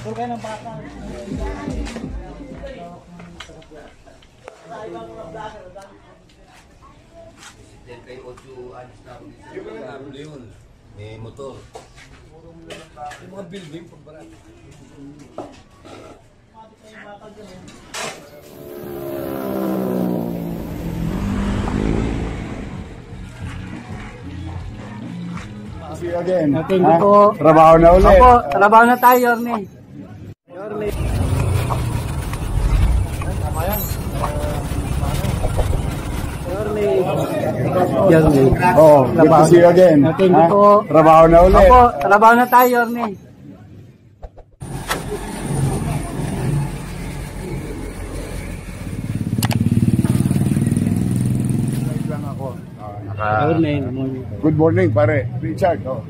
Puro kayo ng baka. Kay 8 anos na ako dito. Yun. May motor. Yung mga building pagbarat. See you again. Thank you po. Trabaho na ulit. Opo, trabaho na tayo, Yorme. Yorme. Yorme. Oh, good to see you again. Thank you po. Trabaho na ulit. Opo, trabaho na tayo, Yorme. Good morning, pare. Richard. Oh.